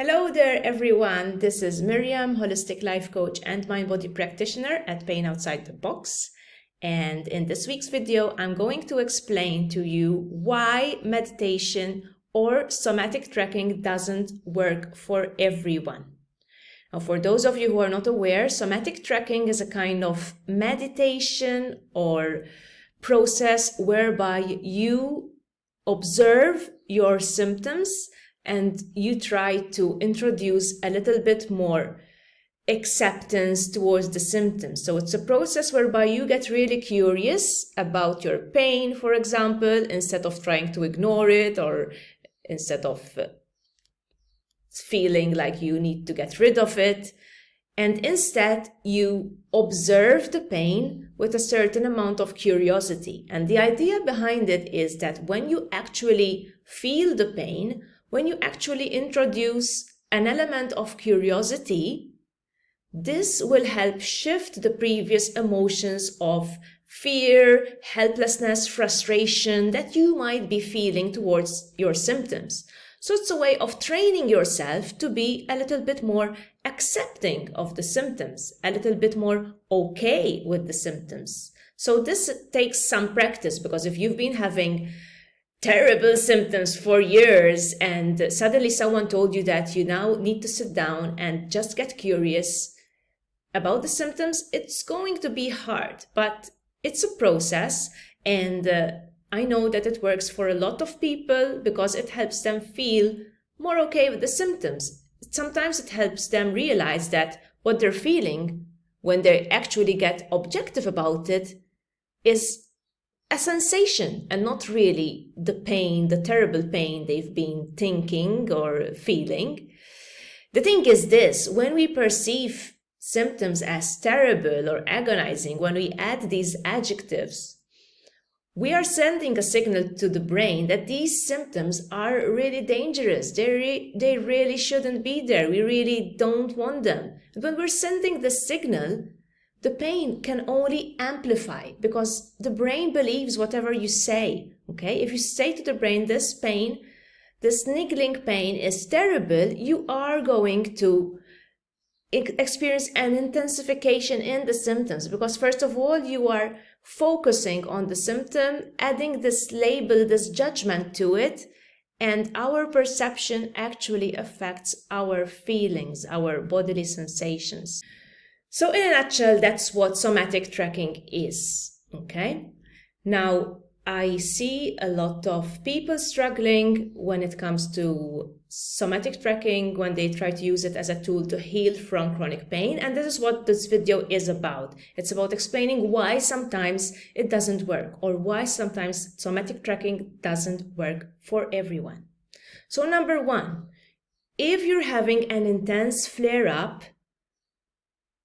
Hello there, everyone. This is Miriam, holistic life coach and mind body practitioner at PainOutsidetheBox. And in this week's video, I'm going to explain to you why meditation or somatic tracking doesn't work for everyone. Now, for those of you who are not aware, somatic tracking is a kind of meditation or process whereby you observe your symptoms and you try to introduce a little bit more acceptance towards the symptoms. So it's a process whereby you get really curious about your pain, for example, instead of trying to ignore it or instead of feeling like you need to get rid of it. And instead, you observe the pain with a certain amount of curiosity. And the idea behind it is that when you actually feel the pain, when you actually introduce an element of curiosity, this will help shift the previous emotions of fear, helplessness, frustration that you might be feeling towards your symptoms. So it's a way of training yourself to be a little bit more accepting of the symptoms, a little bit more okay with the symptoms. So this takes some practice, because if you've been having terrible symptoms for years and suddenly someone told you that you now need to sit down and just get curious about the symptoms, it's going to be hard, but it's a process. And I know that it works for a lot of people because it helps them feel more okay with the symptoms. Sometimes it helps them realize that what they're feeling when they actually get objective about it is a sensation and not really the pain, the terrible pain they've been thinking or feeling. The thing is this: when we perceive symptoms as terrible or agonizing, when we add these adjectives, we are sending a signal to the brain that these symptoms are really dangerous. They really shouldn't be there. We really don't want them. And when we're sending the signal, the pain can only amplify, because the brain believes whatever you say, okay? If you say to the brain, this pain, this niggling pain is terrible, you are going to experience an intensification in the symptoms, because first of all, you are focusing on the symptom, adding this label, this judgment to it, and our perception actually affects our feelings, our bodily sensations. So in a nutshell, that's what somatic tracking is, okay? Now, I see a lot of people struggling when it comes to somatic tracking, when they try to use it as a tool to heal from chronic pain. And this is what this video is about. It's about explaining why sometimes it doesn't work, or why sometimes somatic tracking doesn't work for everyone. So number one, if you're having an intense flare-up,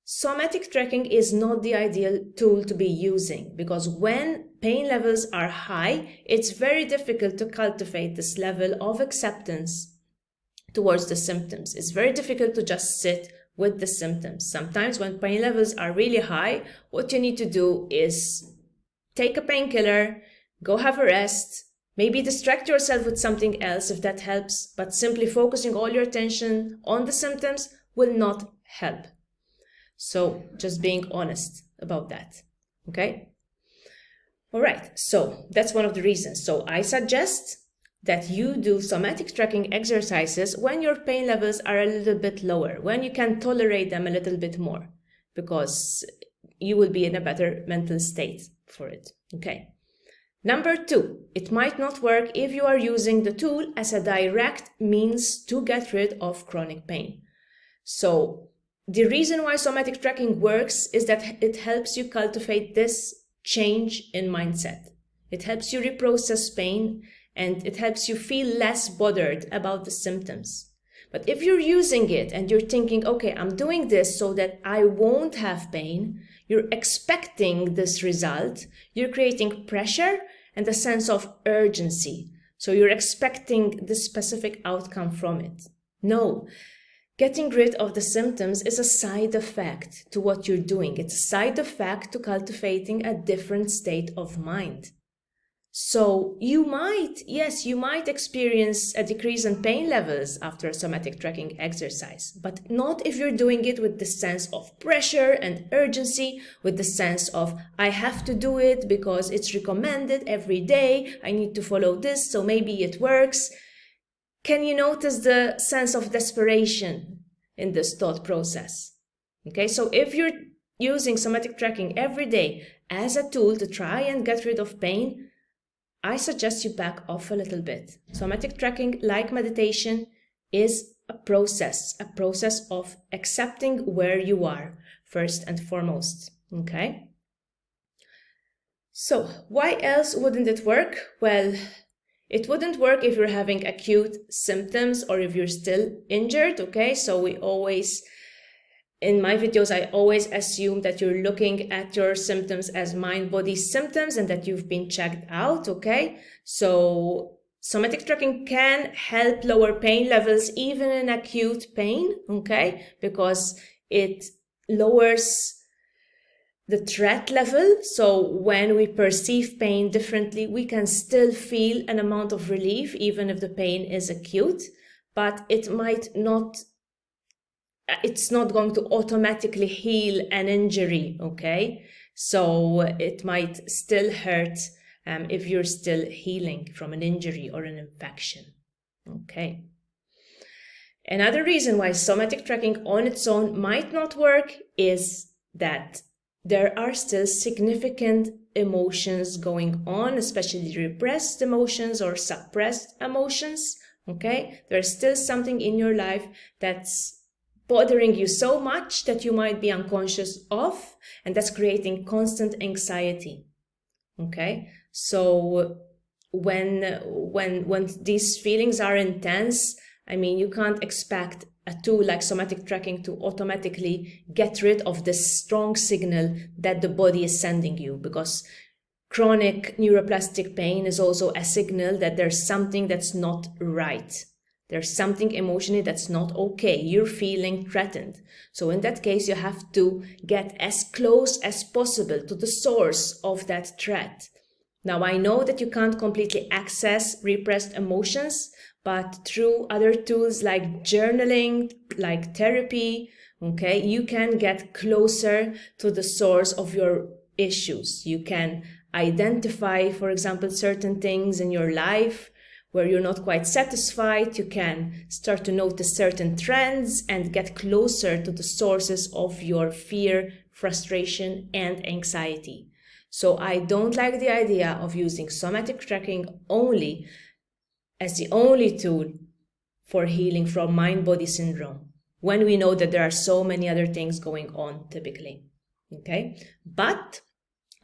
somatic tracking is not the ideal tool to be using, because when pain levels are high, it's very difficult to cultivate this level of acceptance towards the symptoms. It's very difficult to just sit with the symptoms. Sometimes when pain levels are really high, what you need to do is take a painkiller, go have a rest, maybe distract yourself with something else if that helps, but simply focusing all your attention on the symptoms will not help. So just being honest about that, okay? All right, so that's one of the reasons. So I suggest that you do somatic tracking exercises when your pain levels are a little bit lower, when you can tolerate them a little bit more, because you will be in a better mental state for it, okay? Number two, it might not work if you are using the tool as a direct means to get rid of chronic pain. So the reason why somatic tracking works is that it helps you cultivate this change in mindset. It helps you reprocess pain, and it helps you feel less bothered about the symptoms. But if you're using it and you're thinking, okay, I'm doing this so that I won't have pain, you're expecting this result, you're creating pressure and a sense of urgency. So you're expecting this specific outcome from it. No. Getting rid of the symptoms is a side effect to what you're doing. It's a side effect to cultivating a different state of mind. So you might experience a decrease in pain levels after a somatic tracking exercise, but not if you're doing it with the sense of pressure and urgency, with the sense of, I have to do it because it's recommended every day, I need to follow this, so maybe it works. Can you notice the sense of desperation in this thought process? Okay, so if you're using somatic tracking every day as a tool to try and get rid of pain, I suggest you back off a little bit. Somatic tracking, like meditation, is a process of accepting where you are, first and foremost, okay? So why else wouldn't it work? Well, it wouldn't work if you're having acute symptoms or if you're still injured, okay? So we always, in my videos, I always assume that you're looking at your symptoms as mind-body symptoms and that you've been checked out, okay? So somatic tracking can help lower pain levels even in acute pain, okay? Because it lowers the threat level. So when we perceive pain differently, we can still feel an amount of relief even if the pain is acute, but it's not going to automatically heal an injury, okay? So it might still hurt if you're still healing from an injury or an infection, okay? Another reason why somatic tracking on its own might not work is that there are still significant emotions going on, especially repressed emotions or suppressed emotions, okay? There's still something in your life that's bothering you so much that you might be unconscious of, and that's creating constant anxiety, okay? So when these feelings are intense, I mean, you can't expect a tool like somatic tracking to automatically get rid of this strong signal that the body is sending you, because chronic neuroplastic pain is also a signal that there's something that's not right. There's something emotionally that's not okay. You're feeling threatened. So in that case, you have to get as close as possible to the source of that threat. Now, I know that you can't completely access repressed emotions, but through other tools like journaling, like therapy, okay, you can get closer to the source of your issues. You can identify, for example, certain things in your life where you're not quite satisfied. You can start to notice certain trends and get closer to the sources of your fear, frustration, and anxiety. So I don't like the idea of using somatic tracking only as the only tool for healing from mind-body syndrome, when we know that there are so many other things going on typically, okay? But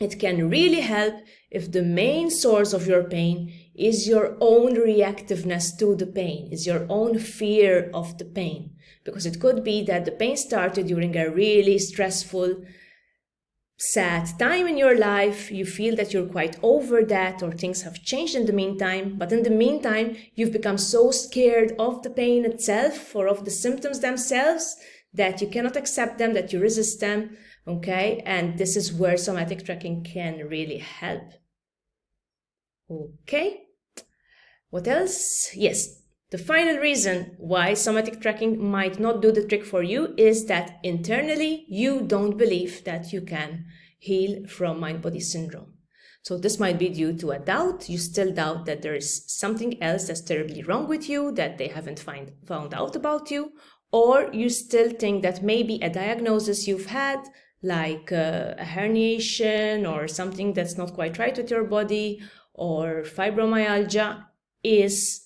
it can really help if the main source of your pain is your own reactiveness to the pain, is your own fear of the pain. Because it could be that the pain started during a really stressful, sad time in your life. You feel that you're quite over that, or things have changed in the meantime, but in the meantime you've become so scared of the pain itself or of the symptoms themselves that you cannot accept them, that you resist them, okay? And this is where somatic tracking can really help. Okay, what else? Yes, the final reason why somatic tracking might not do the trick for you is that internally you don't believe that you can heal from mind-body syndrome. So this might be due to a doubt. You still doubt that there is something else that's terribly wrong with you that they haven't found out about you, or you still think that maybe a diagnosis you've had, like a herniation or something that's not quite right with your body, or fibromyalgia, is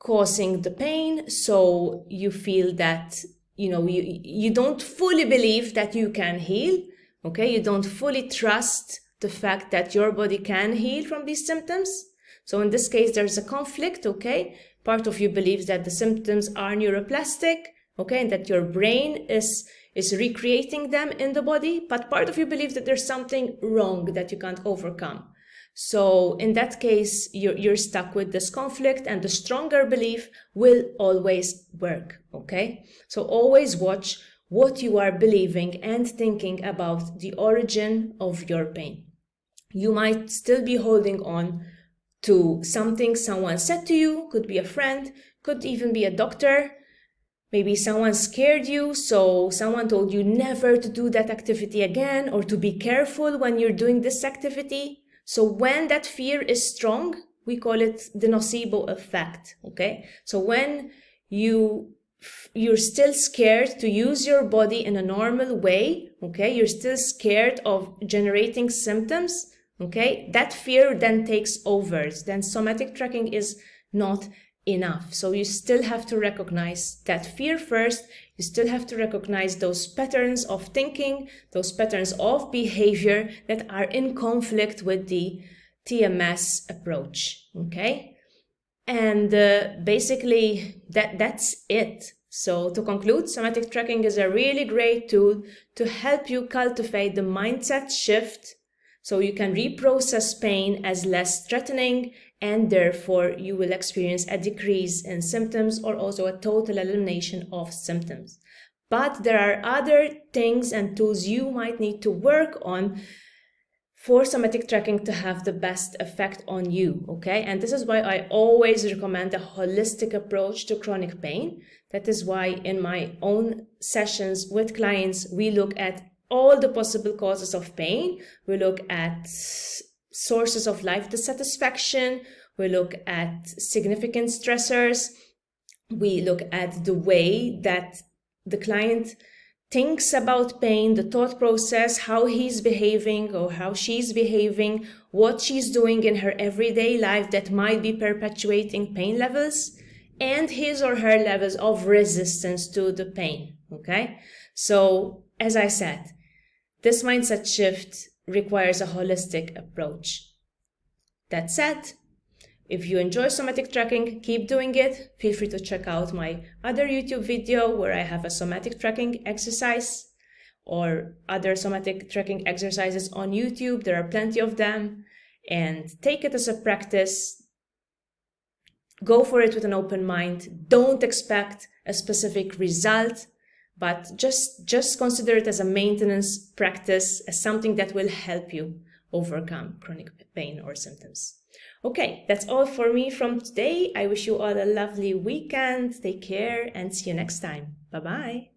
causing the pain. So you feel that, you don't fully believe that you can heal, okay? You don't fully trust the fact that your body can heal from these symptoms. So in this case, there's a conflict, okay? Part of you believes that the symptoms are neuroplastic, okay, and that your brain is recreating them in the body, but part of you believes that there's something wrong that you can't overcome. So in that case, you're stuck with this conflict, and the stronger belief will always work, okay? So always watch what you are believing and thinking about the origin of your pain. You might still be holding on to something someone said to you, could be a friend, could even be a doctor. Maybe someone scared you, so someone told you never to do that activity again, or to be careful when you're doing this activity. So when that fear is strong, we call it the nocebo effect, okay? So when you're still scared to use your body in a normal way, okay? You're still scared of generating symptoms, okay? That fear then takes over. Then somatic tracking is not enough. So you still have to recognize that fear first. You still have to recognize those patterns of thinking, those patterns of behavior that are in conflict with the TMS approach, okay? And basically that's it. So to conclude, somatic tracking is a really great tool to help you cultivate the mindset shift so you can reprocess pain as less threatening, and therefore you will experience a decrease in symptoms or also a total elimination of symptoms. But there are other things and tools you might need to work on for somatic tracking to have the best effect on you, okay? And this is why I always recommend a holistic approach to chronic pain. That is why in my own sessions with clients, we look at all the possible causes of pain. We look at sources of life dissatisfaction. We look at significant stressors. We look at the way that the client thinks about pain, the thought process, how he's behaving or how she's behaving, what she's doing in her everyday life that might be perpetuating pain levels, and his or her levels of resistance to the pain, okay? So, as I said, this mindset shift requires a holistic approach. That said, if you enjoy somatic tracking, keep doing it. Feel free to check out my other YouTube video where I have a somatic tracking exercise or other somatic tracking exercises on YouTube. There are plenty of them, and take it as a practice. Go for it with an open mind. Don't expect a specific result, but just consider it as a maintenance practice, as something that will help you overcome chronic pain or symptoms. Okay, that's all for me from today. I wish you all a lovely weekend. Take care and see you next time. Bye-bye.